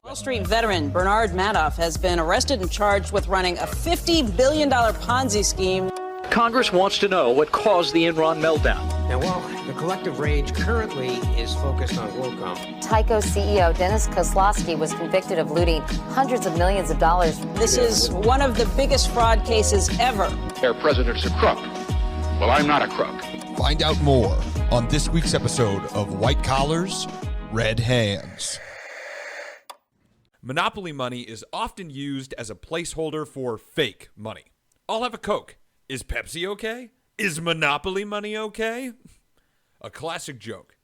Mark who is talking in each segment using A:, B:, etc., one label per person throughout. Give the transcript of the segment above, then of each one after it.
A: Wall Street veteran Bernard Madoff has been arrested and charged with running a $50 billion Ponzi scheme.
B: Congress wants to know what caused the Enron meltdown.
C: Now, while the collective rage currently is focused on WorldCom,
D: Tyco CEO Dennis Kozlowski was convicted of looting hundreds of millions of dollars.
A: This is one of the biggest fraud cases ever.
E: Their president's a crook. Well, I'm not a crook.
F: Find out more on this week's episode of White Collars, Red Hands.
G: Monopoly money is often used as a placeholder for fake money. I'll have a Coke. Is Pepsi okay? Is Monopoly money okay? A classic joke.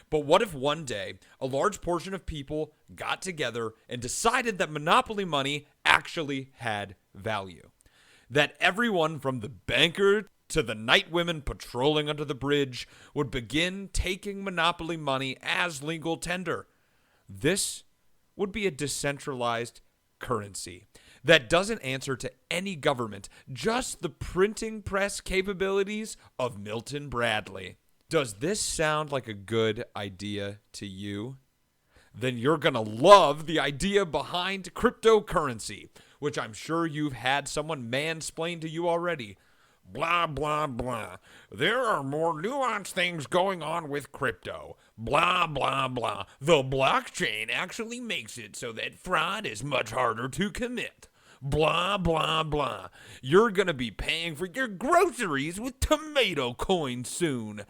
G: But what if one day a large portion of people got together and decided that Monopoly money actually had value? That everyone from the banker to the night women patrolling under the bridge would begin taking Monopoly money as legal tender. This would be a decentralized currency that doesn't answer to any government, just the printing press capabilities of Milton Bradley. Does this sound like a good idea to you? Then you're going to love the idea behind cryptocurrency, which I'm sure you've had someone mansplain to you already. Blah, blah, blah. There are more nuanced things going on with crypto. Blah, blah, blah. The blockchain actually makes it so that fraud is much harder to commit. Blah, blah, blah. You're going to be paying for your groceries with tomato coins soon.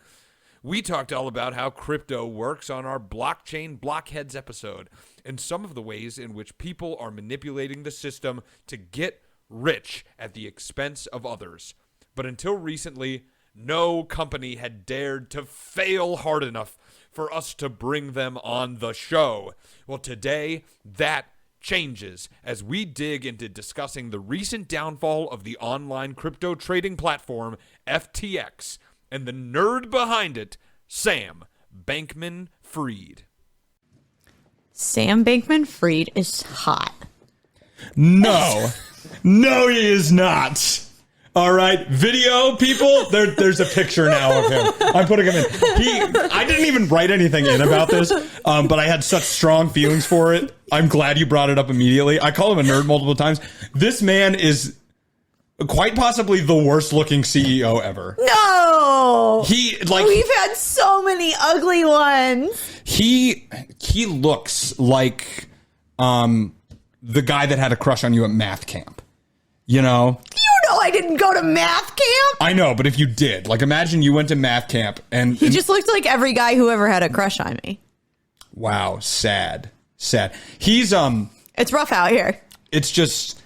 G: We talked all about how crypto works on our Blockchain Blockheads episode and some of the ways in which people are manipulating the system to get rich at the expense of others. But until recently, no company had dared to fail hard enough for us to bring them on the show. Well, today, that changes as we dig into discussing the recent downfall of the online crypto trading platform, FTX, and the nerd behind it, Sam Bankman-Fried.
H: Sam Bankman-Fried is hot.
I: No. No, he is not. All right, video people, there's a picture now of him. I'm putting him in. I didn't even write anything in about this, but I had such strong feelings for it. I'm glad you brought it up immediately. I call him a nerd multiple times. This man is quite possibly the worst looking CEO ever.
H: No! We've had so many ugly ones.
I: He looks like the guy that had a crush on you at math camp. You know?
H: You know I didn't go to math camp.
I: I know, but if you did, like imagine you went to math camp and...
H: He just looked like every guy who ever had a crush on me.
I: Wow, sad. He's,
H: It's rough out here.
I: It's just...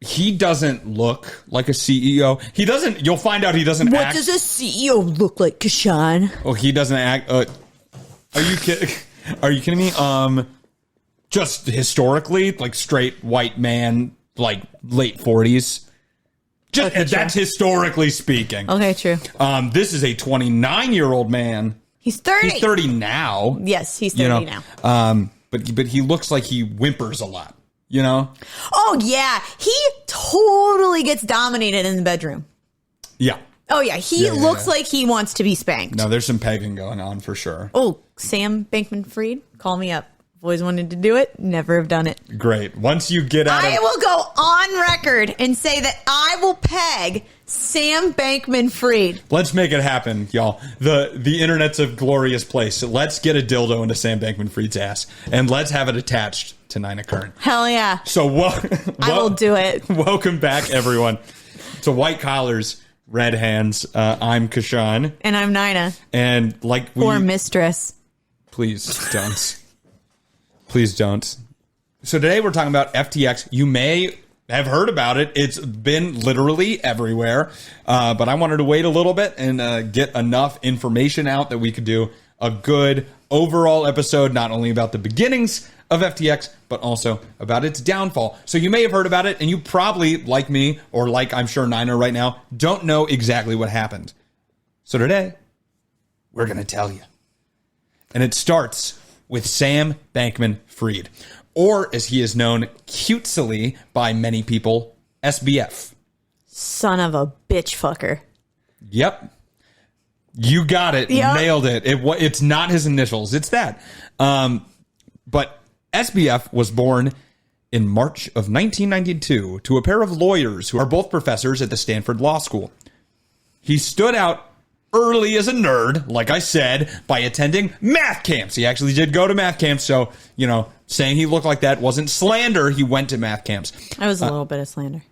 I: He doesn't look like a CEO. He doesn't... You'll find out he doesn't act...
H: What does a CEO look like, Kashan?
I: Oh, he doesn't act... Are you kidding? Are you kidding me? Just historically, like straight white man... like late 40s. That's historically speaking.
H: Okay, true.
I: This is a 29-year-old man.
H: He's 30.
I: He's 30 now.
H: Yes, he's 30
I: now. But he looks like he whimpers a lot, you know?
H: Oh, yeah. He totally gets dominated in the bedroom.
I: Yeah.
H: Oh, yeah. He looks like he wants to be spanked.
I: No, there's some pegging going on for sure.
H: Oh, Sam Bankman-Fried, call me up. Always wanted to do it, never have done it.
I: Great. Once you get out
H: I will go on record and say that I will peg Sam Bankman-Fried.
I: Let's make it happen, y'all. The internet's a glorious place. So let's get a dildo into Sam Bankman-Fried's ass and let's have it attached to Nina Kern.
H: Hell yeah.
I: So
H: I will do it.
I: Welcome back, everyone, to White Collars, Red Hands. I'm Kashan.
H: And I'm Nina.
I: And
H: or Mistress.
I: Please don't. Please don't. So today we're talking about FTX. You may have heard about it. It's been literally everywhere. But I wanted to wait a little bit and get enough information out that we could do a good overall episode, not only about the beginnings of FTX, but also about its downfall. So you may have heard about it, and you probably, like me, or like I'm sure Nina right now, don't know exactly what happened. So today, we're going to tell you. And it starts with Sam Bankman-Fried, or as he is known cutesily by many people, SBF.
H: Son of a bitch fucker.
I: Yep. You got it. Yep. Nailed it. It's not his initials. It's that. But SBF was born in March of 1992 to a pair of lawyers who are both professors at the Stanford Law School. He stood out early as a nerd, like I said, by attending math camps. He actually did go to math camps, so, saying he looked like that wasn't slander. He went to math camps.
H: I was a little bit of slander.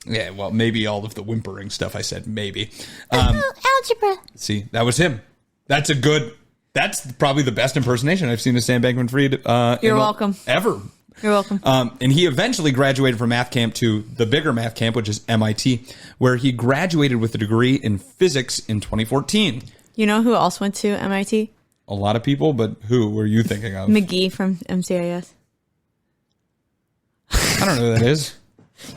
I: Yeah, well, maybe all of the whimpering stuff I said, maybe.
H: Algebra.
I: See, that was him. That's probably the best impersonation I've seen of Sam Bankman-Fried.
H: You're welcome.
I: Ever.
H: You're welcome.
I: And he eventually graduated from math camp to the bigger math camp, which is MIT, where he graduated with a degree in physics in 2014.
H: You know who else went to MIT?
I: A lot of people, but who were you thinking of?
H: McGee from MCIS.
I: I don't know who that is.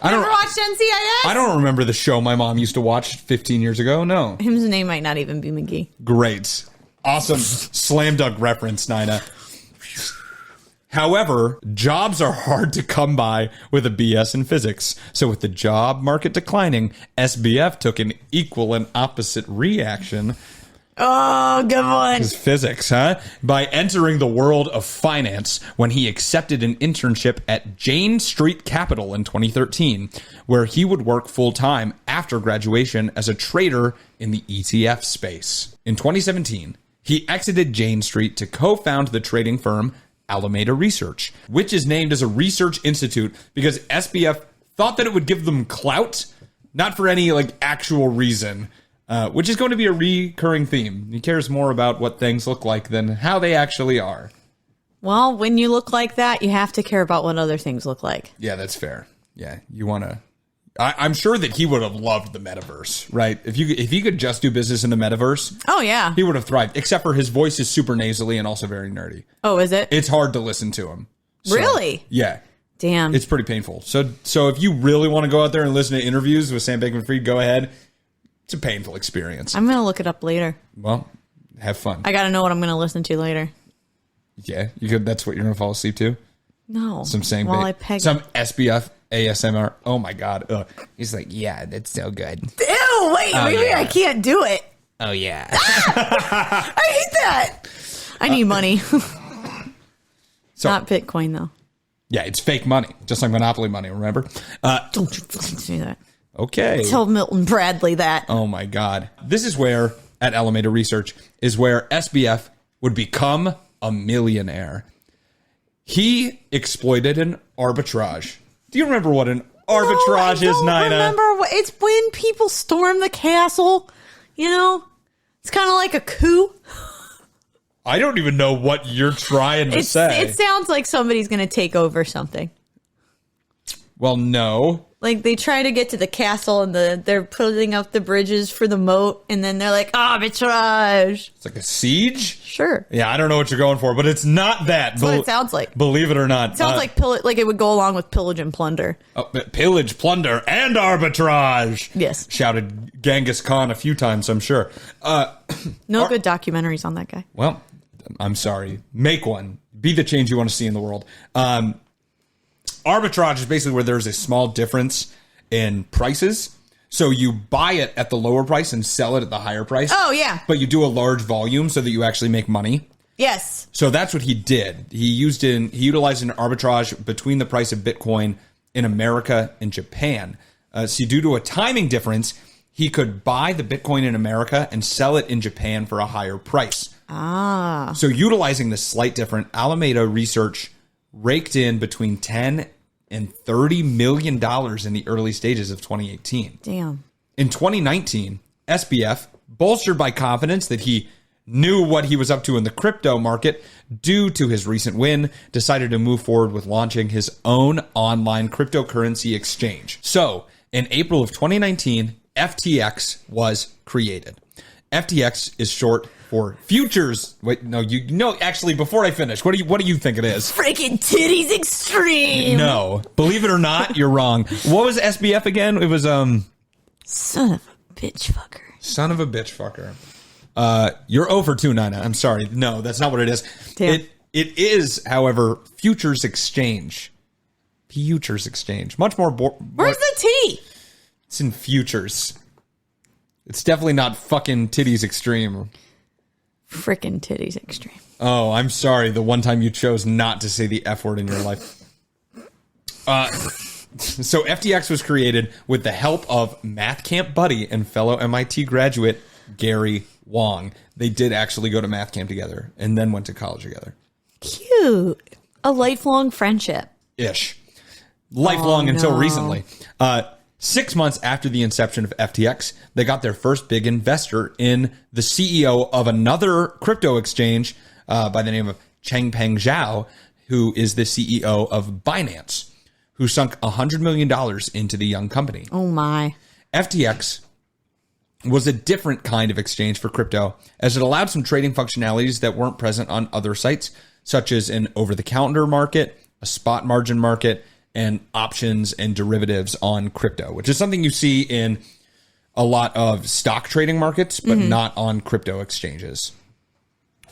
H: Never watched NCIS?
I: I don't remember the show my mom used to watch 15 years ago. No.
H: His name might not even be McGee.
I: Great. Awesome slam dunk reference, Nina. However, jobs are hard to come by with a BS in physics. So with the job market declining, SBF took an equal and opposite reaction.
H: Oh, good one.
I: His physics, huh? By entering the world of finance when he accepted an internship at Jane Street Capital in 2013, where he would work full-time after graduation as a trader in the ETF space. In 2017, he exited Jane Street to co-found the trading firm Alameda Research, which is named as a research institute because SBF thought that it would give them clout, not for any actual reason. Which is going to be a recurring theme. He cares more about what things look like than how they actually are.
H: Well, when you look like that, you have to care about what other things look like.
I: Yeah, that's fair. Yeah, you want to... I'm sure that he would have loved the metaverse, right? If he could just do business in the metaverse...
H: Oh, yeah.
I: He would have thrived, except for his voice is super nasally and also very nerdy.
H: Oh, is it?
I: It's hard to listen to him. So,
H: really?
I: Yeah.
H: Damn.
I: It's pretty painful. So if you really want to go out there and listen to interviews with Sam Bankman-Fried, go ahead. It's a painful experience.
H: I'm going to look it up later.
I: Well, have fun.
H: I got to know what I'm going to listen to later.
I: Yeah, you could. That's what you're going to fall asleep to?
H: No.
I: Some SBF ASMR. Oh, my God. Ugh. He's like, yeah, that's so good.
H: Ew, wait, maybe I can't do it.
I: Oh, yeah.
H: I hate that. I need money. Not Bitcoin, though.
I: Yeah, it's fake money, just like Monopoly money, remember?
H: Don't you fucking say that.
I: Okay.
H: Tell Milton Bradley that.
I: Oh, my God. This is where, at Alameda Research, is where SBF would become a millionaire. He exploited an arbitrage. Do you remember what an arbitrage is, Nina?
H: I don't remember. It's when people storm the castle. It's kind of like a coup.
I: I don't even know what you're trying to say.
H: It sounds like somebody's going to take over something.
I: Well, no.
H: Like they try to get to the castle and they're putting up the bridges for the moat, and then they're like, arbitrage.
I: It's like a siege?
H: Sure.
I: Yeah, I don't know what you're going for, but it's not that.
H: That's what it sounds like.
I: Believe it or not.
H: It sounds like it would go along with pillage and plunder.
I: Pillage, plunder, and arbitrage.
H: Yes.
I: Shouted Genghis Khan a few times, I'm sure.
H: No good documentaries on that guy.
I: Well, I'm sorry. Make one. Be the change you want to see in the world. Arbitrage is basically where there's a small difference in prices. So you buy it at the lower price and sell it at the higher price.
H: Oh, yeah.
I: But you do a large volume so that you actually make money.
H: Yes.
I: So that's what he did. He utilized an arbitrage between the price of Bitcoin in America and Japan. So due to a timing difference, he could buy the Bitcoin in America and sell it in Japan for a higher price.
H: Ah.
I: So utilizing this slight difference, Alameda Research raked in between $10 and $30 million in the early stages of 2018.
H: Damn.
I: In 2019, SBF, bolstered by confidence that he knew what he was up to in the crypto market due to his recent win, decided to move forward with launching his own online cryptocurrency exchange. So, in April of 2019, FTX was created. FTX is short for futures. Wait, no, actually, before I finish, what do you think it is?
H: Freaking titties extreme.
I: No. Believe it or not, you're wrong. What was SBF again? It was,
H: son of a bitch fucker.
I: Son of a bitch fucker. You're over 2, Nina. I'm sorry. No, that's not what it is.
H: Damn.
I: It is, however, futures exchange. Futures exchange. Much more...
H: Where's the T?
I: It's in futures. It's definitely not fucking titties extreme.
H: Frickin' titties extreme.
I: Oh, I'm sorry. The one time you chose not to say the F word in your life. So FTX was created with the help of math camp buddy and fellow MIT graduate Gary Wang. They did actually go to math camp together and then went to college together.
H: Cute. A lifelong friendship.
I: Ish. Lifelong until recently. 6 months after the inception of FTX, they got their first big investor in the CEO of another crypto exchange by the name of Changpeng Zhao, who is the CEO of Binance, who sunk $100 million into the young company.
H: Oh, my.
I: FTX was a different kind of exchange for crypto, as it allowed some trading functionalities that weren't present on other sites, such as an over-the-counter market, a spot margin market, and options and derivatives on crypto, which is something you see in a lot of stock trading markets, but not on crypto exchanges.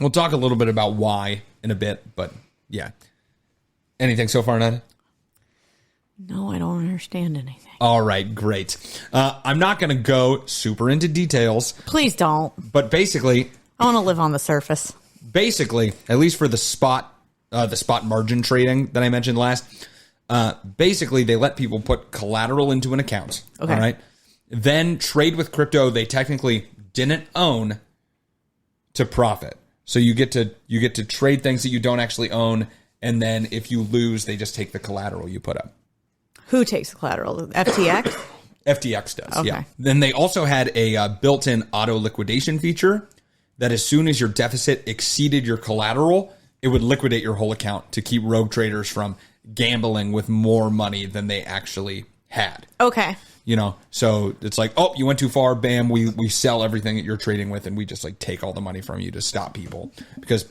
I: We'll talk a little bit about why in a bit, but yeah. Anything so far, Ned?
H: No, I don't understand anything.
I: All right, great. I'm not going to go super into details.
H: Please don't.
I: But basically,
H: I want to live on the surface.
I: Basically, at least for the spot margin trading that I mentioned last, basically they let people put collateral into an account.
H: Okay.
I: All right. Then trade with crypto they technically didn't own to profit. So you get to trade things that you don't actually own, and then if you lose, they just take the collateral you put up.
H: Who takes the collateral? FTX?
I: FTX does,
H: Okay.
I: yeah. Then they also had a built-in auto liquidation feature that as soon as your deficit exceeded your collateral, it would liquidate your whole account to keep rogue traders from gambling with more money than they actually had.
H: Okay.
I: You know, so it's like, oh, you went too far, bam, we sell everything that you're trading with, and we just like take all the money from you to stop people, because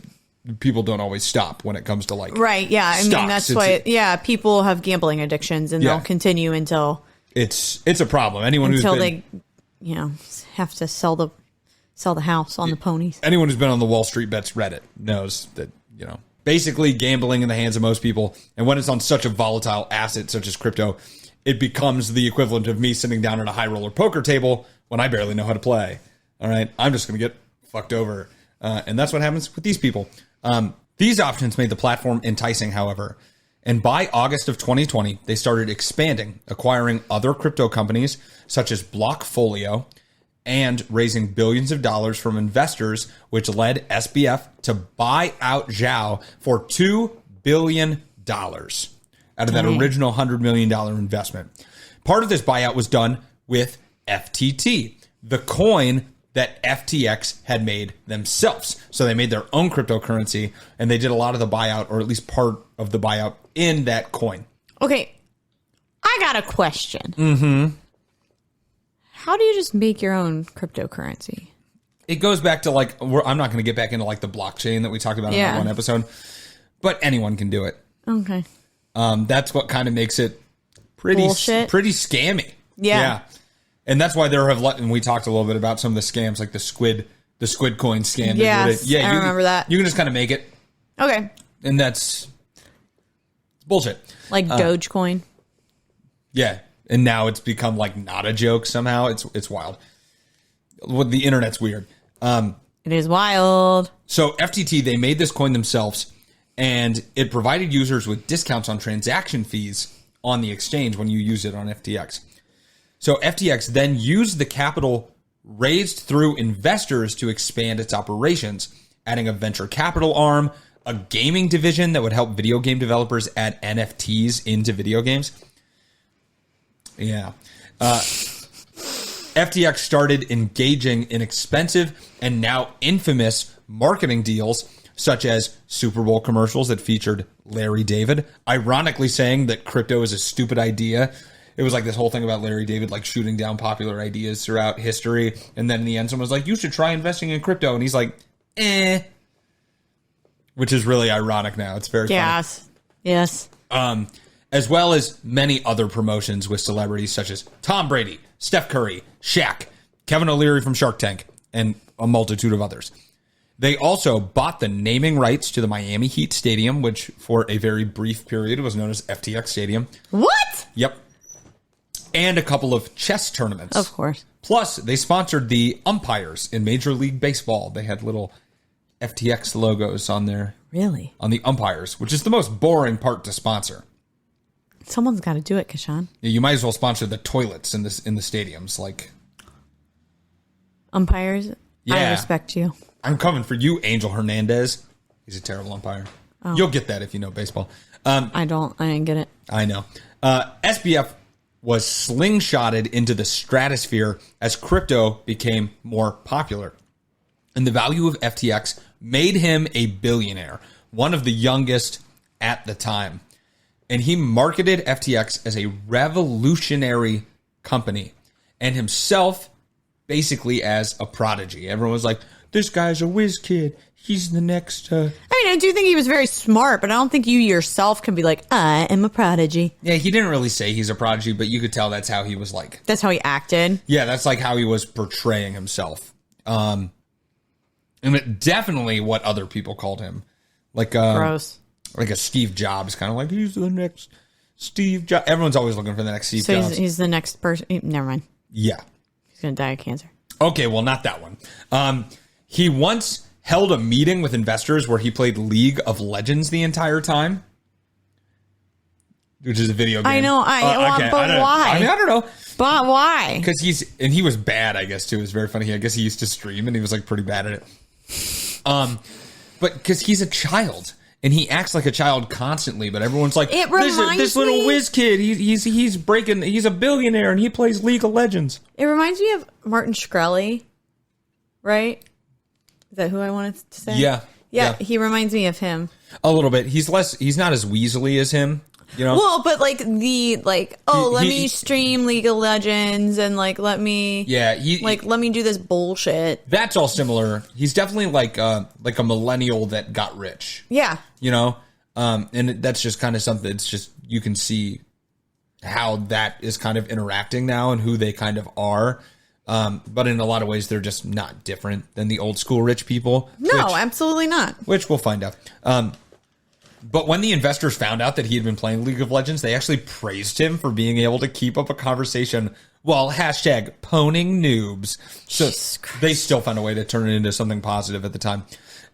I: people don't always stop when it comes to like
H: right, yeah. I mean,
I: stocks.
H: that's why people have gambling addictions, and they'll continue until
I: it's a problem. Anyone
H: until
I: who's been,
H: they have to sell the house on the ponies.
I: Anyone who's been on the Wall Street Bets Reddit knows that, you know, basically gambling in the hands of most people, and when it's on such a volatile asset such as crypto, it becomes the equivalent of me sitting down at a high roller poker table when I barely know how to play. All right, I'm just going to get fucked over, and that's what happens with these people. These options made the platform enticing, however, and by August of 2020, they started expanding, acquiring other crypto companies such as Blockfolio, and raising billions of dollars from investors, which led SBF to buy out Zhao for $2 billion out of that original $100 million investment. Part of this buyout was done with FTT, the coin that FTX had made themselves. So they made their own cryptocurrency, and they did a lot of the buyout, or at least part of the buyout, in that coin.
H: Okay, I got a question. Mm-hmm. How do you just make your own cryptocurrency?
I: It goes back to like, I'm not going to get back into like the blockchain that we talked about in that one episode, but anyone can do it.
H: Okay.
I: That's what kind of makes it pretty scammy.
H: Yeah.
I: And that's why there have, and we talked a little bit about some of the scams, like the squid coin scam.
H: Yes, I remember that.
I: You can just kind of make it.
H: Okay.
I: And that's bullshit.
H: Like Dogecoin.
I: Yeah. And now it's become like not a joke somehow. It's wild. The internet's weird.
H: It is wild.
I: So FTT, they made this coin themselves, and it provided users with discounts on transaction fees on the exchange when you use it on FTX. So FTX then used the capital raised through investors to expand its operations, adding a venture capital arm, a gaming division that would help video game developers add NFTs into video games. Yeah. FTX started engaging in expensive and now infamous marketing deals, such as Super Bowl commercials that featured Larry David, ironically saying that crypto is a stupid idea. It was like this whole thing about Larry David like shooting down popular ideas throughout history, and then in the end someone was like, you should try investing in crypto, and he's like, which is really ironic now. It's very funny.
H: Yes.
I: As well as many other promotions with celebrities such as Tom Brady, Steph Curry, Shaq, Kevin O'Leary from Shark Tank, and a multitude of others. They also bought the naming rights to the Miami Heat Stadium, which for a very brief period was known as FTX Stadium.
H: What?
I: Yep. And a couple of chess tournaments.
H: Of course.
I: Plus, they sponsored the umpires in Major League Baseball. They had little FTX logos on there.
H: Really?
I: On the umpires, which is the most boring part to sponsor.
H: Someone's got to do it, Kashan.
I: Yeah, you might as well sponsor the toilets in the stadiums. Like
H: umpires,
I: yeah.
H: I respect you.
I: I'm coming for you, Angel Hernandez. He's a terrible umpire. Oh. You'll get that if you know baseball.
H: I didn't get it.
I: I know. SBF was slingshotted into the stratosphere as crypto became more popular. And the value of FTX made him a billionaire, one of the youngest at the time. And he marketed FTX as a revolutionary company and himself basically as a prodigy. Everyone was like, this guy's a whiz kid. He's the next... I
H: mean, I do think he was very smart, but I don't think you yourself can be like, I am a prodigy.
I: Yeah, he didn't really say he's a prodigy, but you could tell that's how he was like...
H: That's how he acted?
I: Yeah, that's like how he was portraying himself. And it definitely what other people called him. Like,
H: gross.
I: Like a Steve Jobs, kind of like, he's the next Steve Jobs. Everyone's always looking for the next Steve Jobs.
H: So he's the next person. Never mind.
I: Yeah.
H: He's going to die of cancer.
I: Okay, well, not that one. He once held a meeting with investors where he played League of Legends the entire time. Which is a video game.
H: I know. But why?
I: I mean, I don't know.
H: But why?
I: Because he was bad, I guess, too. It was very funny. I guess he used to stream and he was like pretty bad at it. But because he's a child. And he acts like a child constantly, but everyone's like, this little whiz kid, he's a billionaire and he plays League of Legends.
H: It reminds me of Martin Shkreli, right? Is that who I wanted to say?
I: Yeah.
H: He reminds me of him.
I: A little bit. He's not as weaselly as him, you know?
H: Well, but like let me stream League of Legends and like let me let me do this bullshit.
I: That's all similar. He's definitely like a millennial that got rich.
H: Yeah.
I: You know? And that's just kind of something. It's just you can see how that is kind of interacting now and who they kind of are. But in a lot of ways, they're just not different than the old school rich people.
H: No, absolutely not.
I: Which we'll find out. But when the investors found out that he had been playing League of Legends, they actually praised him for being able to keep up a conversation while #poning noobs. So they still found a way to turn it into something positive at the time.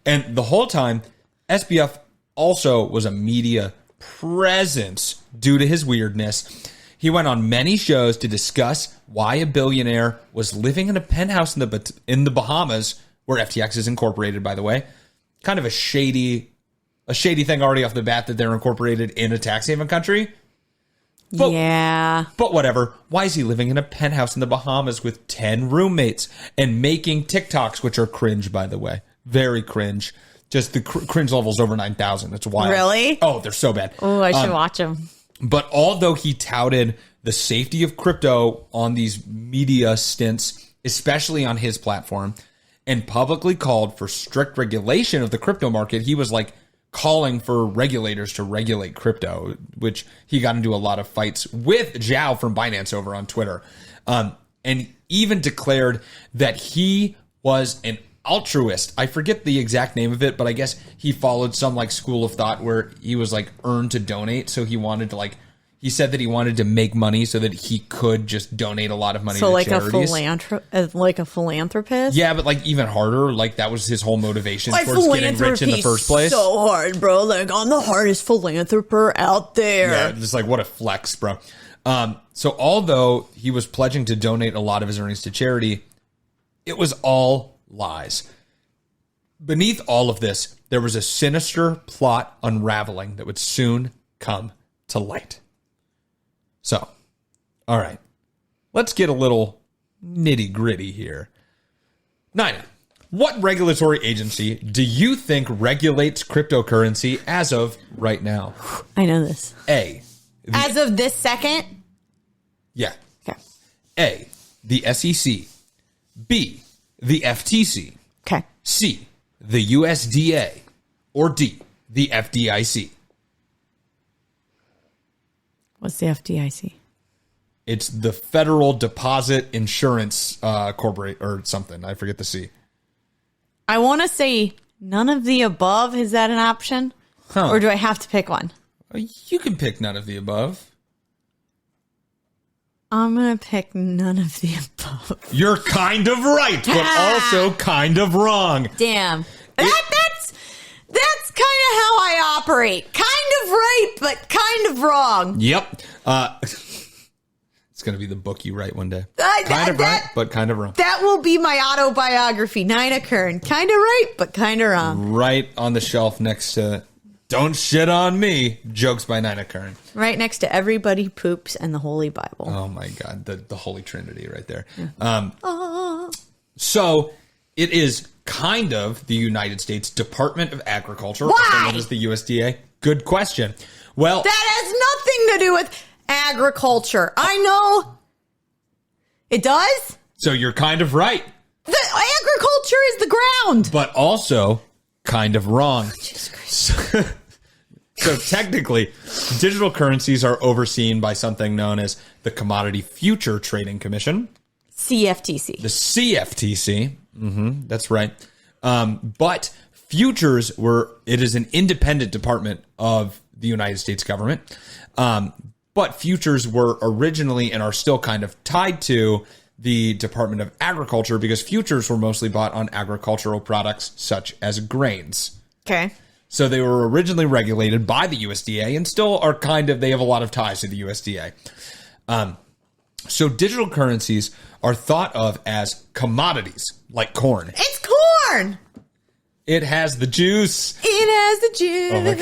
I: And the whole time, SBF also was a media presence due to his weirdness. He went on many shows to discuss why a billionaire was living in a penthouse in the Bahamas, where FTX is incorporated, by the way. Kind of a shady thing already off the bat that they're incorporated in a tax haven country. But whatever. Why is he living in a penthouse in the Bahamas with 10 roommates and making TikToks, which are cringe, by the way? Very cringe. Just the cringe level's over 9,000. It's wild.
H: Really?
I: Oh, they're so bad.
H: Oh, I should watch them.
I: But although he touted the safety of crypto on these media stints, especially on his platform, and publicly called for strict regulation of the crypto market, he was like calling for regulators to regulate crypto, which he got into a lot of fights with Zhao from Binance over on Twitter. And even declared that he was an altruist. I forget the exact name of it, but I guess he followed some like school of thought where he was like earned to donate. So he wanted to he said that he wanted to make money so that he could just donate a lot of money to charities.
H: Like a philanthropist?
I: Yeah, but like even harder. Like that was his whole motivation towards getting rich in the first place.
H: So hard, bro. Like I'm the hardest philanthroper out there.
I: Yeah, just like what a flex, bro. So although he was pledging to donate a lot of his earnings to charity, it was all lies. Beneath all of this, there was a sinister plot unraveling that would soon come to light. So, all right, let's get a little nitty gritty here. Nina, what regulatory agency do you think regulates cryptocurrency as of right now?
H: I know this.
I: As
H: of this second?
I: Yeah.
H: Okay.
I: A, the SEC. B, the FTC.
H: Okay.
I: C, the USDA. Or D, the FDIC.
H: What's the FDIC?
I: It's the Federal Deposit Insurance Corporate or something. I forget the C.
H: I want to say none of the above. Is that an option?
I: Huh.
H: Or do I have to pick one?
I: You can pick none of the above.
H: I'm going to pick none of the above.
I: You're kind of right, but also kind of wrong.
H: Damn. That That's kind of how I operate. Kind of right, but kind of wrong.
I: Yep. It's going to be the book you write one day. Kind of right, but kind of wrong.
H: That will be my autobiography, Nina Kern. Kind of right, but kind of wrong.
I: Right on the shelf next to Don't Shit on Me, Jokes by Nina Kern.
H: Right next to Everybody Poops and the Holy Bible.
I: Oh, my God. The Holy Trinity right there. So it is kind of the United States Department of Agriculture.
H: Why?
I: Also known as the USDA. Good question. Well,
H: That has nothing to do with agriculture. I know. It does?
I: so you're kind of right,
H: The agriculture is the ground.
I: but also kind of wrong.
H: Jesus Christ.
I: So technically, digital currencies are overseen by something known as the Commodity Future Trading Commission,
H: CFTC.
I: the CFTC. That's right. But futures it is an independent department of the United States government. But futures were originally and are still kind of tied to the Department of Agriculture because futures were mostly bought on agricultural products such as grains.
H: Okay.
I: So they were originally regulated by the USDA and still are they have a lot of ties to the USDA. So digital currencies are thought of as commodities, like corn.
H: It's corn.
I: It has the juice.
H: It has the juice.
I: Oh my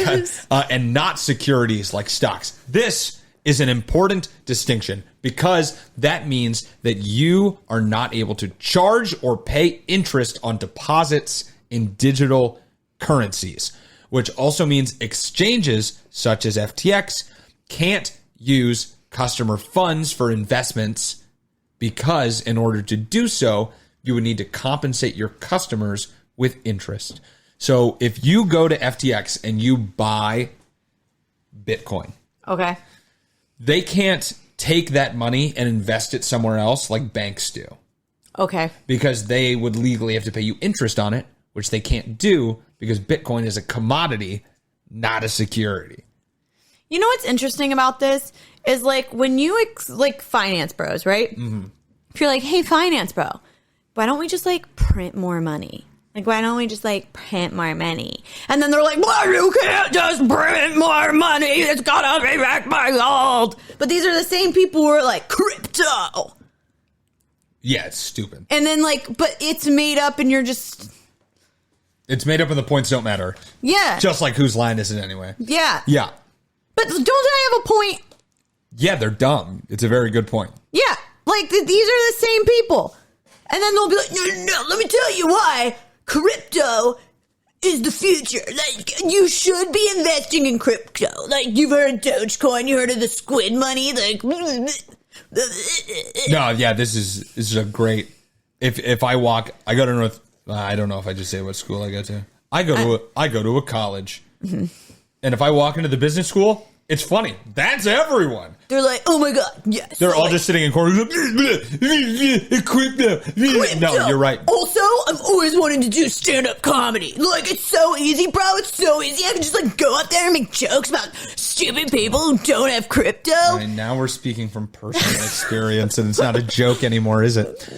I: God. And not securities like stocks. This is an important distinction because that means that you are not able to charge or pay interest on deposits in digital currencies, which also means exchanges such as FTX can't use customer funds for investments because in order to do so, you would need to compensate your customers with interest. So if you go to FTX and you buy Bitcoin,
H: Okay.
I: they can't take that money and invest it somewhere else like banks do
H: Okay.
I: because they would legally have to pay you interest on it, which they can't do because Bitcoin is a commodity, not a security.
H: You know what's interesting about this is like when you like finance bros, right? Mm-hmm. If you're like, hey, finance bro, why don't we just like print more money? Like, why don't we just like print more money? And then they're like, well, you can't just print more money. It's gotta be backed by gold. But these are the same people who are like crypto.
I: Yeah, it's stupid.
H: And then like, but it's made up and you're just.
I: It's made up and the points don't matter.
H: Yeah.
I: Just like whose line is it anyway?
H: Yeah.
I: Yeah.
H: But don't I have a point?
I: Yeah, they're dumb. It's a very good point.
H: Yeah. Like these are the same people. And then they'll be like, no, let me tell you why. Crypto is the future. Like, you should be investing in crypto. Like, you've heard of Dogecoin, you heard of the squid money, like...
I: No, yeah, this is a great... If I walk... I go to North... I don't know if I just say what school I go to. I go to a college. Mm-hmm. And if I walk into the business school, it's funny. That's everyone.
H: They're like, oh my God, yes.
I: They're all just sitting in corners. Crypto. No, you're right.
H: Also, I've always wanted to do stand-up comedy. Like, it's so easy, bro. It's so easy. I can just, like, go out there and make jokes about stupid people who don't have crypto.
I: Right, now we're speaking from personal experience, and it's not a joke anymore, is it?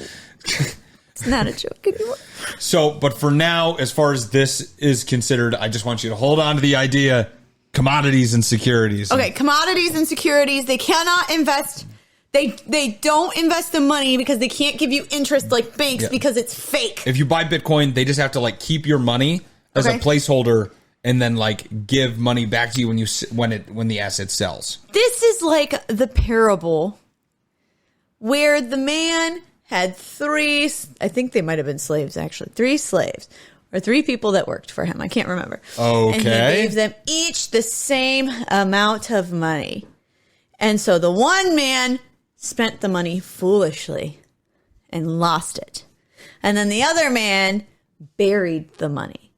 H: It's not a joke anymore.
I: So, but for now, as far as this is considered, I just want you to hold on to the idea... Commodities and securities.
H: Okay, commodities and securities. They cannot invest. They don't invest the money because they can't give you interest like banks because it's fake.
I: If you buy Bitcoin, they just have to like keep your money as a placeholder and then like give money back to you when the asset sells.
H: This is like the parable where the man had three. I think they might have been slaves actually. 3 slaves. Or 3 people that worked for him. I can't remember.
I: Okay.
H: And he gave them each the same amount of money. And so the one man spent the money foolishly and lost it. And then the other man buried the money.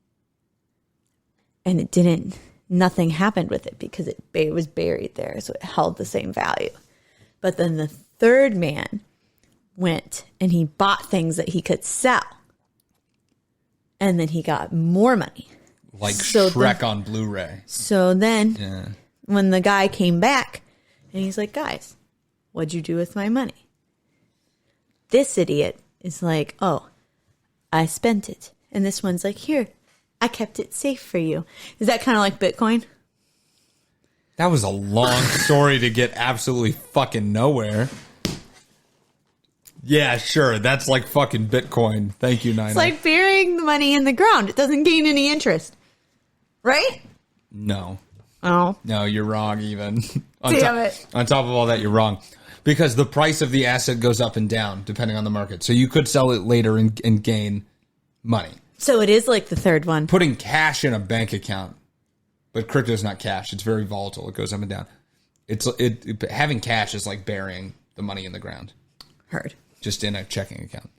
H: And nothing happened with it because it was buried there. So it held the same value. But then the third man went and he bought things that he could sell. And then he got more money.
I: Like Shrek on Blu-ray.
H: So then when the guy came back and he's like, guys, what'd you do with my money? This idiot is like, oh, I spent it. And this one's like, here, I kept it safe for you. Is that kind of like Bitcoin?
I: That was a long story to get absolutely fucking nowhere. Yeah, sure. That's like fucking Bitcoin. Thank you, Nina.
H: It's like burying the money in the ground. It doesn't gain any interest. Right?
I: No.
H: Oh.
I: No, you're wrong even.
H: Damn it.
I: On top of all that, you're wrong. Because the price of the asset goes up and down depending on the market. So you could sell it later and gain money.
H: So it is like the third one.
I: Putting cash in a bank account. But crypto is not cash. It's very volatile. It goes up and down. Having cash is like burying the money in the ground.
H: Heard.
I: Just in a checking account.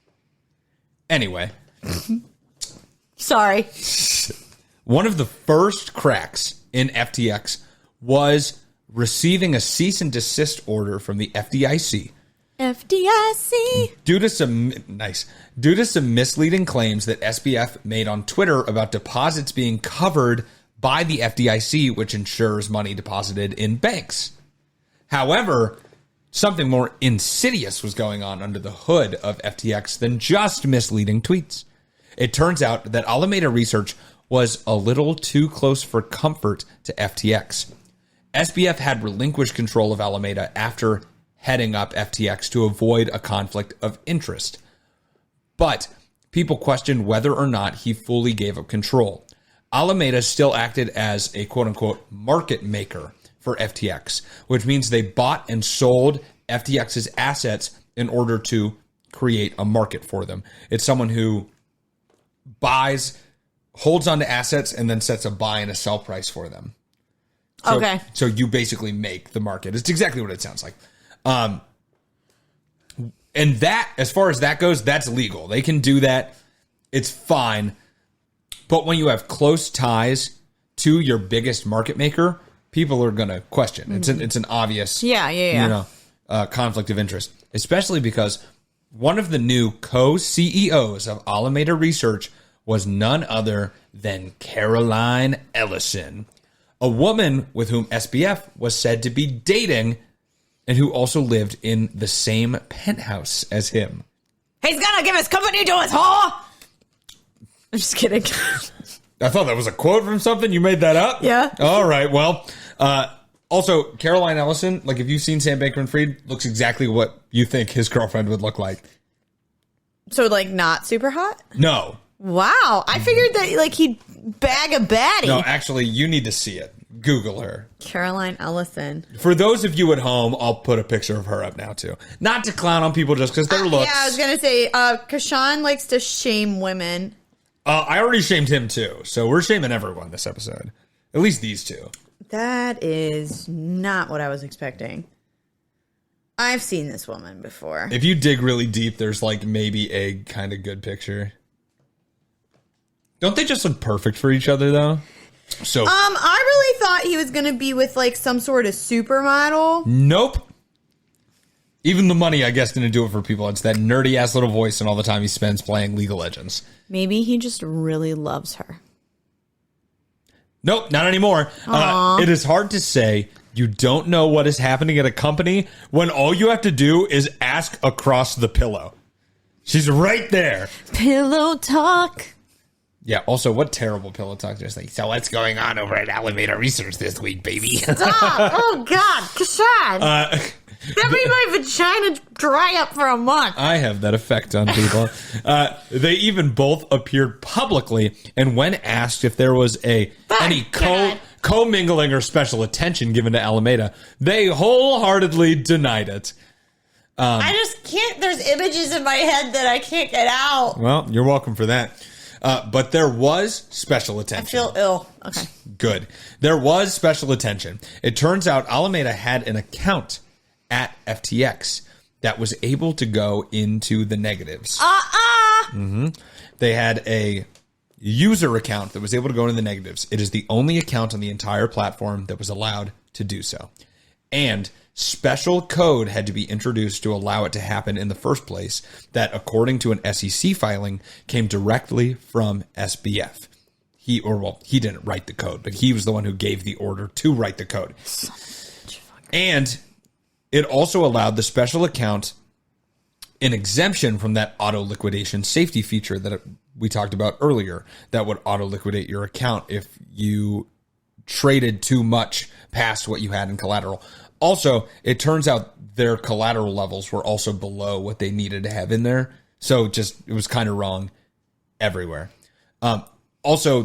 I: Anyway.
H: Sorry.
I: One of the first cracks in FTX was receiving a cease and desist order from the FDIC.
H: FDIC.
I: Due to some misleading claims that SBF made on Twitter about deposits being covered by the FDIC, which ensures money deposited in banks. However, something more insidious was going on under the hood of FTX than just misleading tweets. It turns out that Alameda Research was a little too close for comfort to FTX. SBF had relinquished control of Alameda after heading up FTX to avoid a conflict of interest. But people questioned whether or not he fully gave up control. Alameda still acted as a quote-unquote market maker for FTX, which means they bought and sold FTX's assets in order to create a market for them. It's someone who buys, holds onto assets, and then sets a buy and a sell price for them.
H: Okay.
I: So you basically make the market. It's exactly what it sounds like. And that, as far as that goes, that's legal. They can do that. It's fine. But when you have close ties to your biggest market maker, people are going to question. It's an obvious, conflict of interest, especially because one of the new co-CEOs of Alameda Research was none other than Caroline Ellison, a woman with whom SBF was said to be dating and who also lived in the same penthouse as him.
H: He's gonna give his company to his whore! I'm just kidding.
I: I thought that was a quote from something. You made that up?
H: Yeah.
I: All right. Well, also, Caroline Ellison, like if you've seen Sam Bankman-Fried, looks exactly what you think his girlfriend would look like.
H: So, like, not super hot?
I: No.
H: Wow. I figured that, like, he'd bag a baddie.
I: No, actually, you need to see it. Google her.
H: Caroline Ellison.
I: For those of you at home, I'll put a picture of her up now, too. Not to clown on people just because their looks.
H: Yeah, I was going to say, Kashan likes to shame women.
I: I already shamed him, too. So we're shaming everyone this episode. At least these two.
H: That is not what I was expecting. I've seen this woman before.
I: If you dig really deep, there's like maybe a kind of good picture. Don't they just look perfect for each other, though? So,
H: I really thought he was going to be with like some sort of supermodel.
I: Nope. Even the money, I guess, didn't do it for people. It's that nerdy ass little voice and all the time he spends playing League of Legends.
H: Maybe he just really loves her.
I: Nope, not anymore. It is hard to say you don't know what is happening at a company when all you have to do is ask across the pillow. She's right there.
H: Pillow talk.
I: Yeah, also, what terrible pillow talk. Just like, so what's going on over at Alameda Research this week, baby?
H: Stop. Oh, God. Kashan. That made my vagina dry up for a month.
I: I have that effect on people. They even both appeared publicly, and when asked if there was any co-mingling or special attention given to Alameda, they wholeheartedly denied it.
H: I just can't. There's images in my head that I can't get out.
I: Well, you're welcome for that. But there was special attention.
H: I feel ill. Okay.
I: Good. There was special attention. It turns out Alameda had an account at FTX that was able to go into the negatives. Mm-hmm. They had a user account that was able to go into the negatives. It is the only account on the entire platform that was allowed to do so. And special code had to be introduced to allow it to happen in the first place that, according to an SEC filing, came directly from SBF. He didn't write the code, but he was the one who gave the order to write the code. And it also allowed the special account an exemption from that auto liquidation safety feature that we talked about earlier that would auto liquidate your account if you traded too much past what you had in collateral. Also, it turns out their collateral levels were also below what they needed to have in there. So it was kind of wrong everywhere. Also,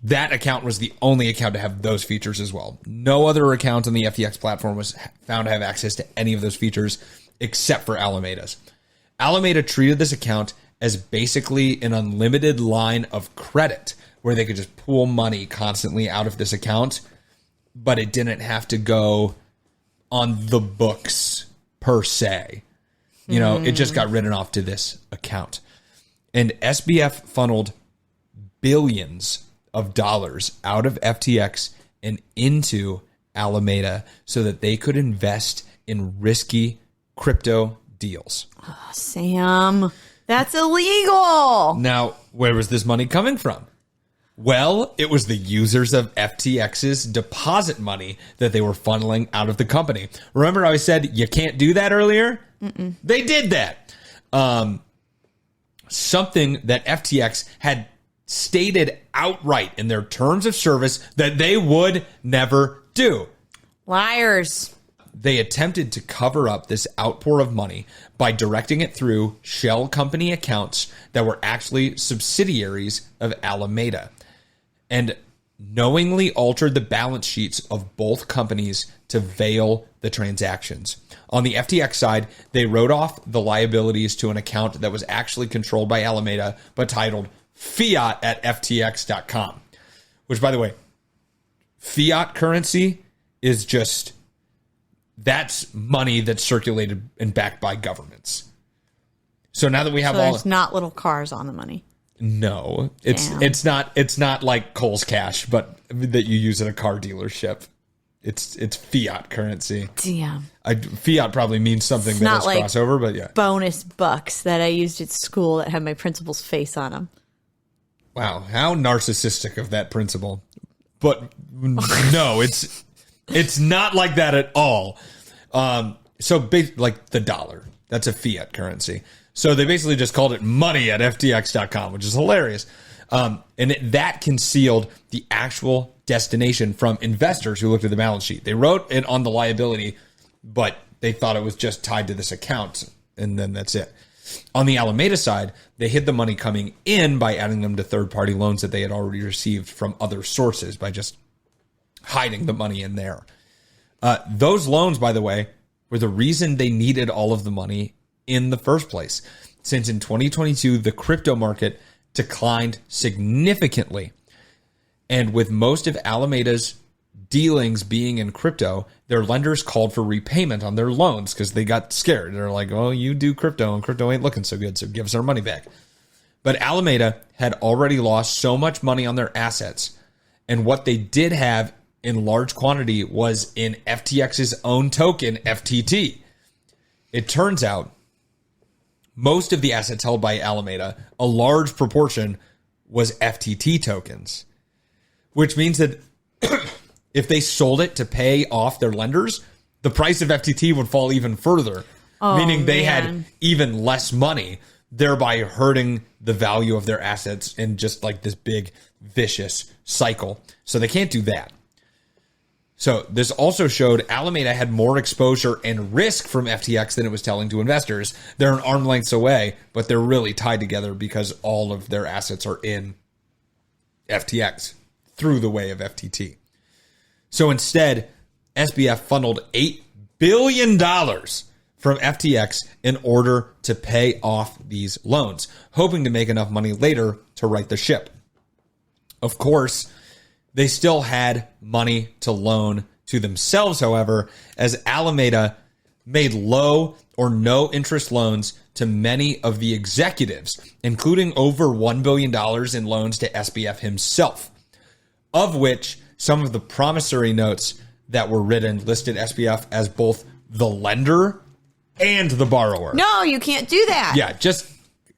I: that account was the only account to have those features as well. No other account on the FTX platform was found to have access to any of those features except for Alameda's. Alameda treated this account as basically an unlimited line of credit where they could just pull money constantly out of this account, but it didn't have to go on the books per se. It just got written off to this account. And SBF funneled billions of dollars out of FTX and into Alameda so that they could invest in risky crypto deals.
H: Oh, Sam, that's illegal.
I: Now, where was this money coming from? Well, it was the users of FTX's deposit money that they were funneling out of the company. Remember how I said you can't do that earlier? Mm-mm. They did that. Something that FTX had stated outright in their terms of service that they would never do.
H: Liars.
I: They attempted to cover up this outpour of money by directing it through shell company accounts that were actually subsidiaries of Alameda, and knowingly altered the balance sheets of both companies to veil the transactions. On the FTX side, they wrote off the liabilities to an account that was actually controlled by Alameda, but titled fiat at ftx.com, which, by the way, fiat currency is just, that's money that's circulated and backed by governments. So now that we have
H: there's not little cars on the money.
I: No, it's not like Kohl's Cash, but that you use at a car dealership. It's fiat currency.
H: Damn.
I: Fiat probably means something
H: it's
I: that
H: not
I: has
H: like
I: crossover, but yeah.
H: Bonus bucks that I used at school that had my principal's face on them.
I: Wow, how narcissistic of that principal. But no, it's not like that at all. So like the dollar, that's a fiat currency. So they basically just called it money at ftx.com, which is hilarious. And that concealed the actual destination from investors who looked at the balance sheet. They wrote it on the liability, but they thought it was just tied to this account, and then that's it. On the Alameda side, they hid the money coming in by adding them to third-party loans that they had already received from other sources by just hiding the money in there. Those loans, by the way, were the reason they needed all of the money in the first place, since in 2022, the crypto market declined significantly. And with most of Alameda's dealings being in crypto, their lenders called for repayment on their loans because they got scared. They're like, well, you do crypto and crypto ain't looking so good, so give us our money back. But Alameda had already lost so much money on their assets, and what they did have in large quantity was in FTX's own token, FTT. It turns out most of the assets held by Alameda, a large proportion, was FTT tokens, which means that if they sold it to pay off their lenders, the price of FTT would fall even further, meaning they had even less money, thereby hurting the value of their assets in just like this big vicious cycle. So they can't do that. So this also showed Alameda had more exposure and risk from FTX than it was telling to investors. They're an arm length away, but they're really tied together because all of their assets are in FTX through the way of FTT. So instead, SBF funneled $8 billion from FTX in order to pay off these loans, hoping to make enough money later to right the ship. Of course, they still had money to loan to themselves, however, as Alameda made low or no interest loans to many of the executives, including over $1 billion in loans to SBF himself, of which some of the promissory notes that were written listed SBF as both the lender and the borrower.
H: No, you can't do that.
I: Yeah, just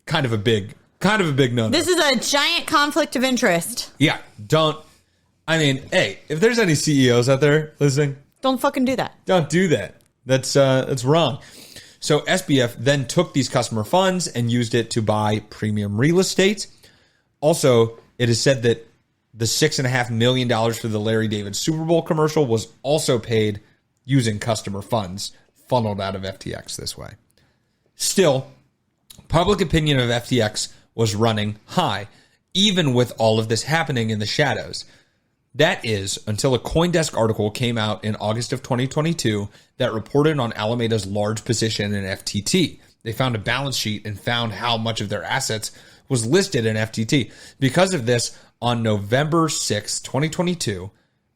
I: kind of a big no-no.
H: This is a giant conflict of interest.
I: Yeah, hey, if there's any CEOs out there listening,
H: don't fucking do that.
I: Don't do that. That's wrong. So SBF then took these customer funds and used it to buy premium real estate. Also, it is said that the $6.5 million for the Larry David Super Bowl commercial was also paid using customer funds funneled out of FTX this way. Still, public opinion of FTX was running high, even with all of this happening in the shadows. That is, until a CoinDesk article came out in August of 2022 that reported on Alameda's large position in FTT. They found a balance sheet and found how much of their assets was listed in FTT. Because of this, on November 6, 2022,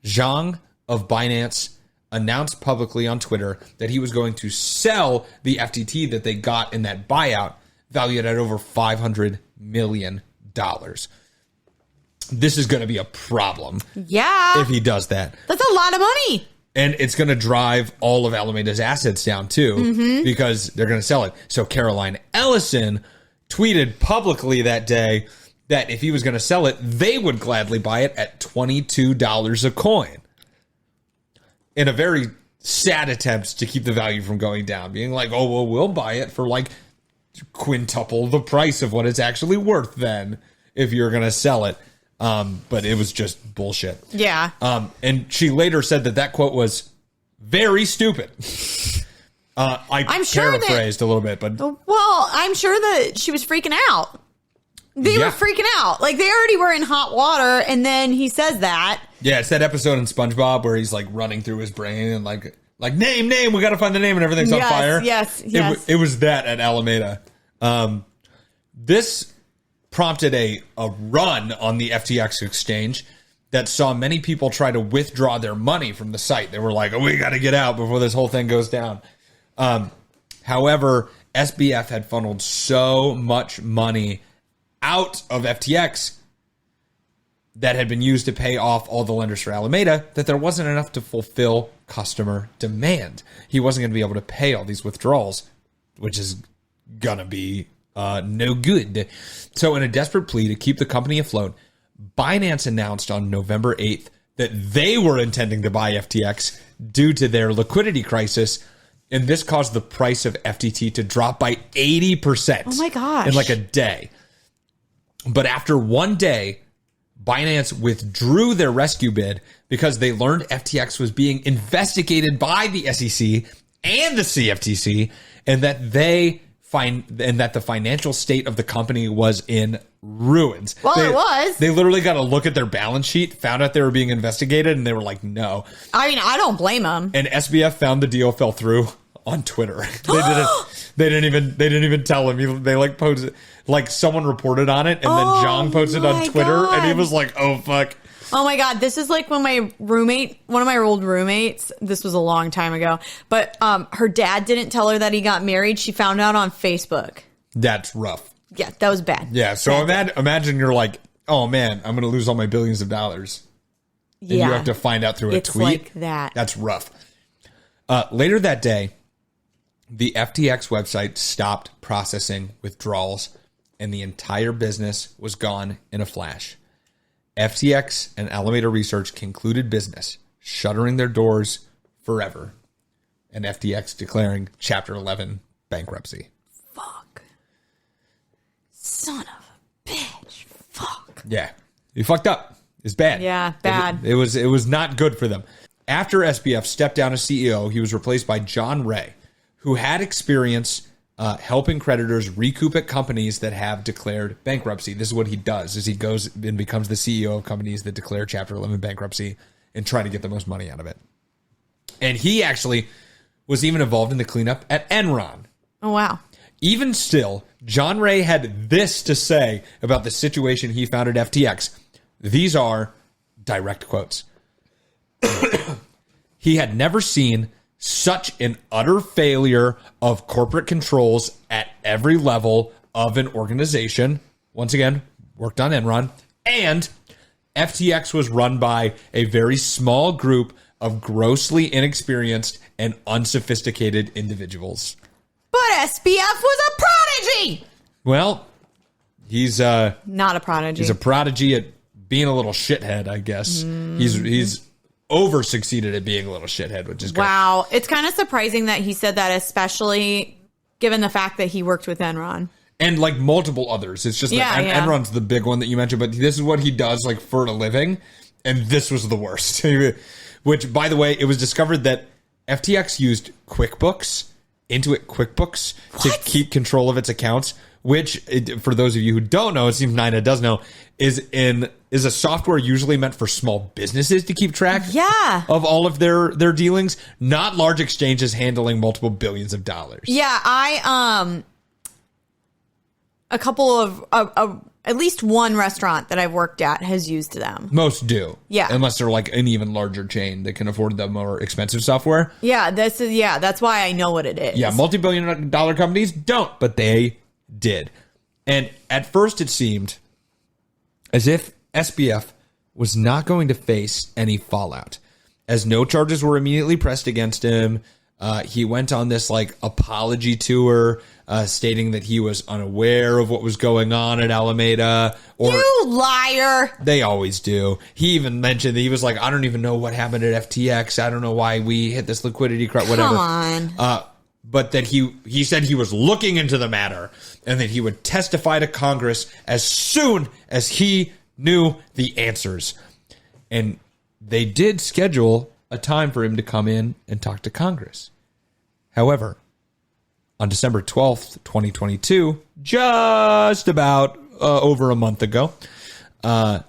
I: Zhang of Binance announced publicly on Twitter that he was going to sell the FTT that they got in that buyout, valued at over $500 million. This is going to be a problem.
H: Yeah.
I: If he does that.
H: That's a lot of money.
I: And it's going to drive all of Alameda's assets down too, because they're going to sell it. So Caroline Ellison tweeted publicly that day that if he was going to sell it, they would gladly buy it at $22 a coin. In a very sad attempt to keep the value from going down, being like, oh, well, we'll buy it for like quintuple the price of what it's actually worth then if you're going to sell it. But it was just bullshit.
H: Yeah.
I: And she later said that quote was very stupid. I'm
H: sure
I: paraphrased a little bit, but
H: well, I'm sure that she was freaking out. They were freaking out. Like, they already were in hot water, and then he says that.
I: Yeah, it's that episode in SpongeBob where he's like running through his brain and like name, we got to find the name, and everything's on fire.
H: Yes.
I: It was that at Alameda. This prompted a run on the FTX exchange that saw many people try to withdraw their money from the site. They were like, oh, we got to get out before this whole thing goes down. However, SBF had funneled so much money out of FTX that had been used to pay off all the lenders for Alameda that there wasn't enough to fulfill customer demand. He wasn't going to be able to pay all these withdrawals, which is going to be no good. So in a desperate plea to keep the company afloat, Binance announced on November 8th that they were intending to buy FTX due to their liquidity crisis. And this caused the price of FTT to drop by 80%.
H: Oh my gosh.
I: In like a day. But after one day, Binance withdrew their rescue bid because they learned FTX was being investigated by the SEC and the CFTC, and that the financial state of the company was in ruins.
H: Well, it was.
I: They literally got to look at their balance sheet, found out they were being investigated, and they were like, no.
H: I mean, I don't blame them.
I: And SBF found the deal fell through on Twitter. They didn't even tell him. They like posted, like someone reported on it, and then Zhang posted on Twitter, and he was like, oh fuck.
H: Oh my God, this is like when one of my old roommates, this was a long time ago, but her dad didn't tell her that he got married. She found out on Facebook.
I: That's rough.
H: Yeah, that was bad.
I: Yeah, so imagine you're like, oh man, I'm going to lose all my billions of dollars. And you have to find out through a tweet.
H: It's like that.
I: That's rough. Later that day, the FTX website stopped processing withdrawals, and the entire business was gone in a flash. FTX and Alameda Research concluded business, shuttering their doors forever, and FTX declaring Chapter 11 bankruptcy.
H: Fuck. Son of a bitch. Fuck.
I: Yeah. You fucked up. It's bad.
H: Yeah, bad.
I: It was not good for them. After SBF stepped down as CEO, he was replaced by John Ray, who had experience helping creditors recoup at companies that have declared bankruptcy. This is what he does, is he goes and becomes the CEO of companies that declare Chapter 11 bankruptcy and try to get the most money out of it. And he actually was even involved in the cleanup at Enron.
H: Oh, wow.
I: Even still, John Ray had this to say about the situation he found at FTX. These are direct quotes. He had never seen such an utter failure of corporate controls at every level of an organization. Once again, worked on Enron. And FTX was run by a very small group of grossly inexperienced and unsophisticated individuals.
H: But SBF was a prodigy!
I: Well, he's
H: not a prodigy.
I: He's a prodigy at being a little shithead, I guess. He's over-succeeded at being a little shithead, which is great.
H: Wow. It's kind of surprising that he said that, especially given the fact that he worked with Enron.
I: And like multiple others. It's just that Enron's the big one that you mentioned, but this is what he does like for a living. And this was the worst. Which, by the way, it was discovered that FTX used QuickBooks, Intuit QuickBooks, to keep control of its accounts, which, for those of you who don't know, it seems Nina does know, is a software usually meant for small businesses to keep track of all of their dealings, not large exchanges handling multiple billions of dollars.
H: Yeah, a couple of at least one restaurant that I've worked at has used them.
I: Most do.
H: Yeah.
I: Unless they're like an even larger chain that can afford the more expensive software.
H: Yeah, that's why I know what it is.
I: Yeah, multi-billion-dollar companies don't, but they did. And at first it seemed as if SBF was not going to face any fallout, as no charges were immediately pressed against him. He went on this like apology tour, stating that he was unaware of what was going on at Alameda. Or
H: you liar!
I: They always do. He even mentioned that he was like, I don't even know what happened at FTX. I don't know why we hit this liquidity crunch. Whatever.
H: Come on.
I: But that he said he was looking into the matter and that he would testify to Congress as soon as he knew the answers. And they did schedule a time for him to come in and talk to Congress. However, on December 12th, 2022, just about over a month ago, the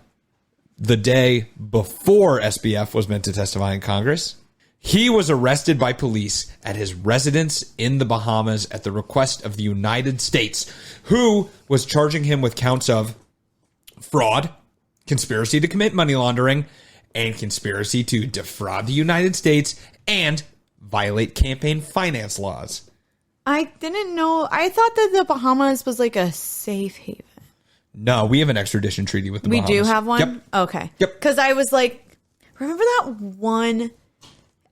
I: day before SBF was meant to testify in Congress, he was arrested by police at his residence in the Bahamas at the request of the United States, who was charging him with counts of fraud, conspiracy to commit money laundering, and conspiracy to defraud the United States and violate campaign finance laws.
H: I didn't know. I thought that the Bahamas was like a safe haven.
I: No, we have an extradition treaty with the Bahamas.
H: We do have one?
I: Yep.
H: Okay.
I: Yep.
H: Because I was like, remember that one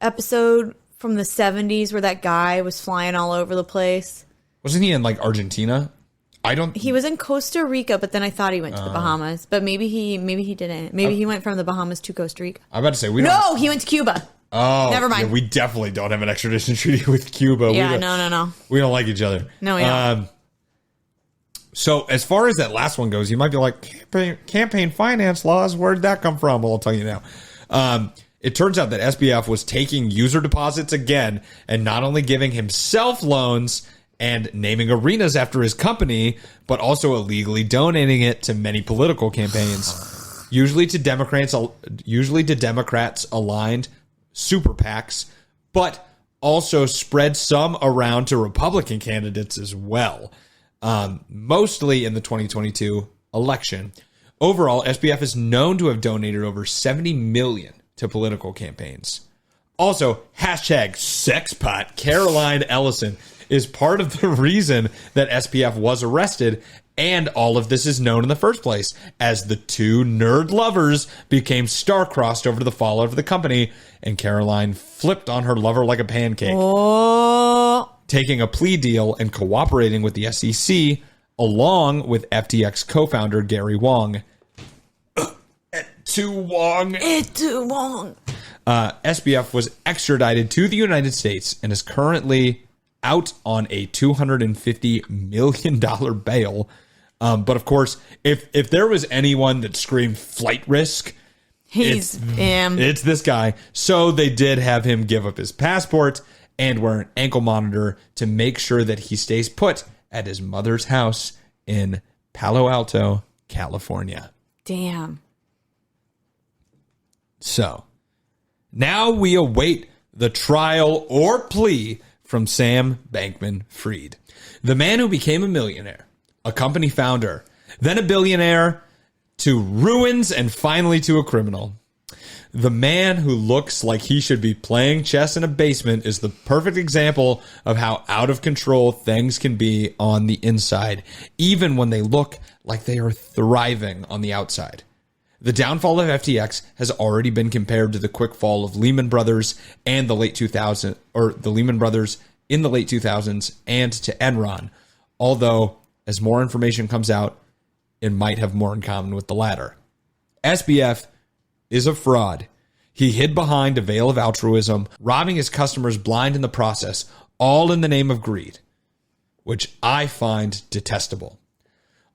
H: episode from the 70s where that guy was flying all over the place?
I: Wasn't he in like Argentina?
H: He was in Costa Rica, but then I thought he went to the Bahamas. But maybe he didn't. Maybe he went from the Bahamas to Costa Rica.
I: I'm about to say
H: No, he went to Cuba.
I: Oh,
H: never mind.
I: Yeah, we definitely don't have an extradition treaty with Cuba.
H: Yeah, no.
I: We don't like each other.
H: No, we don't.
I: So as far as that last one goes, you might be like, campaign finance laws, where'd that come from? Well, I'll tell you now. It turns out that SBF was taking user deposits again and not only giving himself loans and naming arenas after his company, but also illegally donating it to many political campaigns, usually to Democrats aligned super PACs, but also spread some around to Republican candidates as well, mostly in the 2022 election. Overall, SBF is known to have donated over $70 million to political campaigns. Also, hashtag sexpot Caroline Ellison is part of the reason that SBF was arrested, and all of this is known in the first place, as the two nerd lovers became star-crossed over the fallout of the company, and Caroline flipped on her lover like a pancake, taking a plea deal and cooperating with the SEC, along with FTX co-founder Gary Wang. SBF was extradited to the United States and is currently out on a $250 million bail. But of course, if there was anyone that screamed flight risk,
H: it's him.
I: It's this guy. So they did have him give up his passport and wear an ankle monitor to make sure that he stays put at his mother's house in Palo Alto, California.
H: Damn.
I: So now we await the trial or plea from Sam Bankman-Fried, the man who became a millionaire, a company founder, then a billionaire, to ruins, and finally to a criminal. The man who looks like he should be playing chess in a basement is the perfect example of how out of control things can be on the inside, even when they look like they are thriving on the outside. The downfall of FTX has already been compared to the quick fall of Lehman Brothers and the late 2000s, or the Lehman Brothers in the late 2000s, and to Enron. Although, as more information comes out, it might have more in common with the latter. SBF is a fraud. He hid behind a veil of altruism, robbing his customers blind in the process, all in the name of greed. which I find detestable.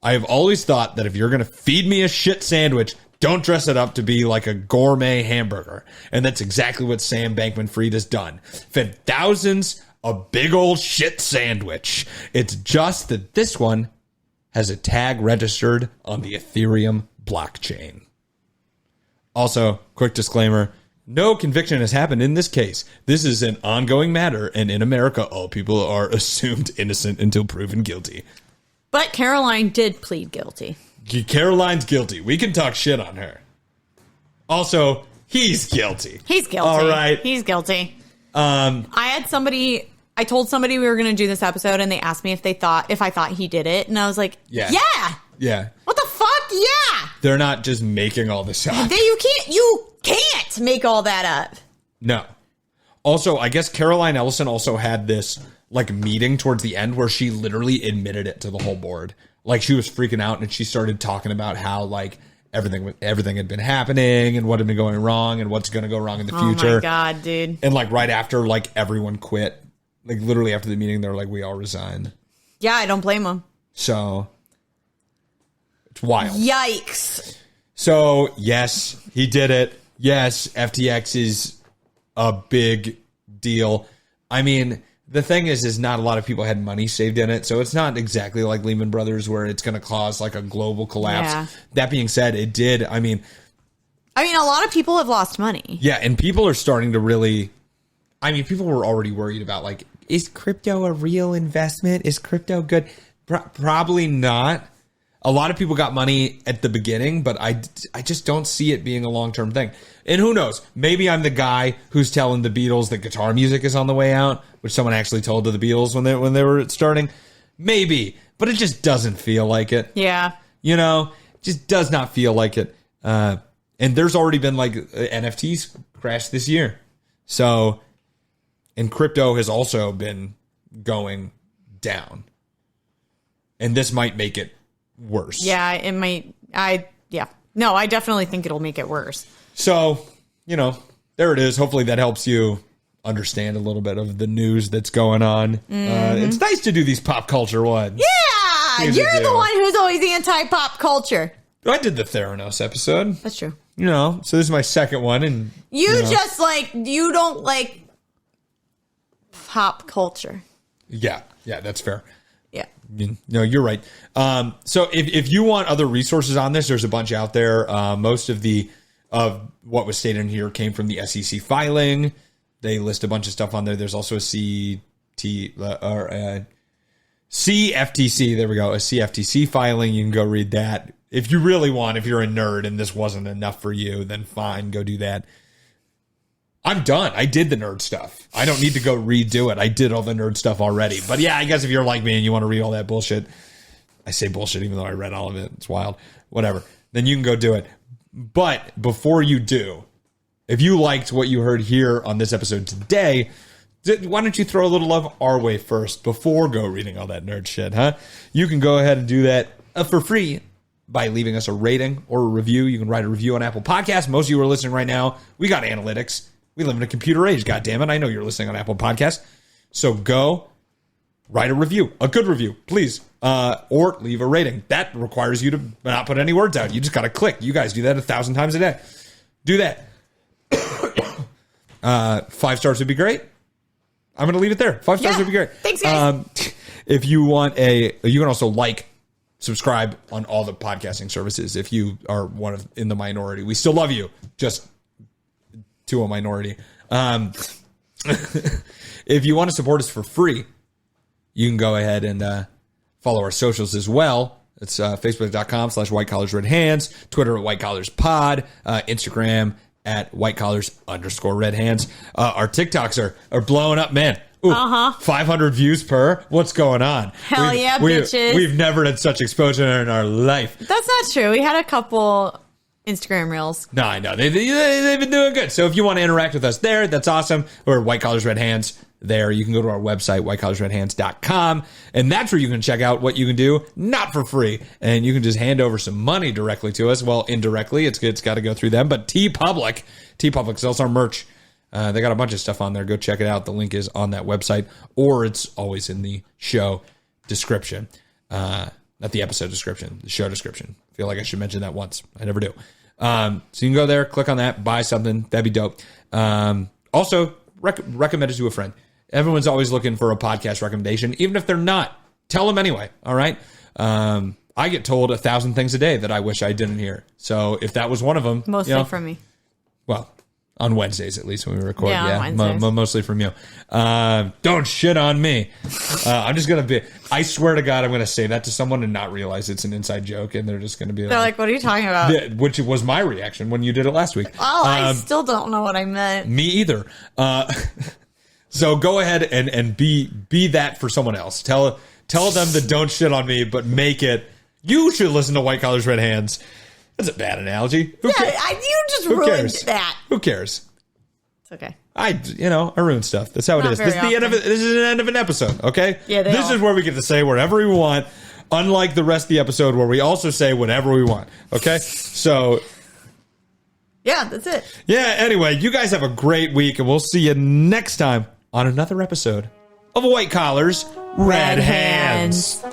I: I have always thought that if you're going to feed me a shit sandwich, don't dress it up to be like a gourmet hamburger. And that's exactly what Sam Bankman-Fried has done. Fed thousands a big old shit sandwich. It's just that this one has a tag registered on the Ethereum blockchain. Also, quick disclaimer, no conviction has happened in this case. This is an ongoing matter, and in America, all people are assumed innocent until proven guilty.
H: But Caroline did plead guilty.
I: Caroline's guilty. We can talk shit on her. Also, he's guilty.
H: He's guilty.
I: All right.
H: He's guilty. I told somebody we were going to do this episode, and they asked me if I thought he did it, and I was like, yeah. What the fuck? Yeah.
I: They're not just making all this up.
H: You can't make all that up.
I: No. Also, I guess Caroline Ellison also had this like meeting towards the end where she literally admitted it to the whole board. Like she was freaking out, and she started talking about how like everything had been happening and what had been going wrong and what's going to go wrong in the future.
H: Oh my God, dude.
I: And like right after like everyone quit, like literally after the meeting, they were like, we all resigned.
H: Yeah, I don't blame them.
I: So it's wild.
H: Yikes.
I: So yes, he did it. Yes, FTX is a big deal. I mean, the thing is not a lot of people had money saved in it, so it's not exactly like Lehman Brothers where it's going to cause like a global collapse.
H: Yeah.
I: That being said, it did. I mean,
H: a lot of people have lost money.
I: Yeah, and people are starting to really. I mean, people were already worried about like, is crypto a real investment? Is crypto good? Probably not. A lot of people got money at the beginning, but I just don't see it being a long-term thing. And who knows? Maybe I'm the guy who's telling the Beatles that guitar music is on the way out, which someone actually told to the Beatles when they were starting. Maybe, but it just doesn't feel like it.
H: Yeah.
I: It just does not feel like it. And there's already been like NFTs crash this year. So, and crypto has also been going down. And this might make it worse.
H: Yeah, it might. No, I definitely think it'll make it worse.
I: So, there it is. Hopefully that helps you understand a little bit of the news that's going on.
H: Mm-hmm.
I: It's nice to do these pop culture ones.
H: Yeah, you're the one who's always anti-pop culture.
I: I did the Theranos episode.
H: That's true.
I: So this is my second one. And
H: you don't like pop culture.
I: Yeah, that's fair.
H: Yeah.
I: No, you're right. So if you want other resources on this, there's a bunch out there. Most of what was stated in here came from the SEC filing. They list a bunch of stuff on there. There's also a CFTC. There we go. A CFTC filing. You can go read that. If you really want, if you're a nerd and this wasn't enough for you, then fine, go do that. I'm done. I did the nerd stuff. I don't need to go redo it. I did all the nerd stuff already. But yeah, I guess if you're like me and you want to read all that bullshit, I say bullshit even though I read all of it. It's wild. Whatever. Then you can go do it. But before you do, if you liked what you heard here on this episode today, why don't you throw a little love our way first before go reading all that nerd shit, huh? You can go ahead and do that for free by leaving us a rating or a review. You can write a review on Apple Podcasts. Most of you are listening right now. We got analytics. We live in a computer age, goddammit. I know you're listening on Apple Podcasts. So go write a review, a good review, please, or leave a rating. That requires you to not put any words out. You just got to click. You guys do that 1,000 times a day. Do that. 5 stars would be great. I'm going to leave it there. 5 stars would be great.
H: Thanks, guys.
I: If you want you can also subscribe on all the podcasting services if you are in the minority. We still love you. Just to a minority. If you want to support us for free, you can go ahead and follow our socials as well. It's facebook.com/whitecollarsredhands, Twitter at whitecollarspod, Instagram at whitecollars_redhands. Our TikToks are blowing up, man. Ooh, 500 views per. What's going on?
H: Hell yeah, bitches.
I: We've never had such exposure in our life.
H: That's not true. We had a couple Instagram reels.
I: No, I know. They've been doing good. So if you want to interact with us there, that's awesome. Or White Collars Red Hands there. You can go to our website, whitecollarsredhands.com. And that's where you can check out what you can do, not for free. And you can just hand over some money directly to us. Well, indirectly, it's got to go through them. But TeePublic sells our merch. They got a bunch of stuff on there. Go check it out. The link is on that website, or it's always in the show description. Not the episode description, the show description. I feel like I should mention that once. I never do. So you can go there, click on that, buy something. That'd be dope. Also, recommend it to a friend. Everyone's always looking for a podcast recommendation, even if they're not. Tell them anyway, all right? I get told 1,000 things a day that I wish I didn't hear. So if that was one of them...
H: Mostly from me.
I: Well, on Wednesdays at least when we record.
H: Yeah, on Wednesdays.
I: Mostly from you. Don't shit on me. I'm just going to be... I swear to God, I'm going to say that to someone and not realize it's an inside joke, and they're just going to be
H: They're like, what are you talking about?
I: Yeah, which was my reaction when you did it last week.
H: Oh, I still don't know what I meant.
I: Me either. So go ahead and be that for someone else. Tell them to don't shit on me, but make it. You should listen to White Collars, Red Hands. That's a bad analogy.
H: You just ruined that.
I: Who cares?
H: It's okay.
I: I ruin stuff. That's how it
H: Not
I: is. This is the end of an episode. Okay.
H: Yeah.
I: This is where we get to say whatever we want. Unlike the rest of the episode, where we also say whatever we want. Okay. So.
H: Yeah, that's it.
I: Yeah. Anyway, you guys have a great week, and we'll see you next time on another episode of White Collars, Red Hands.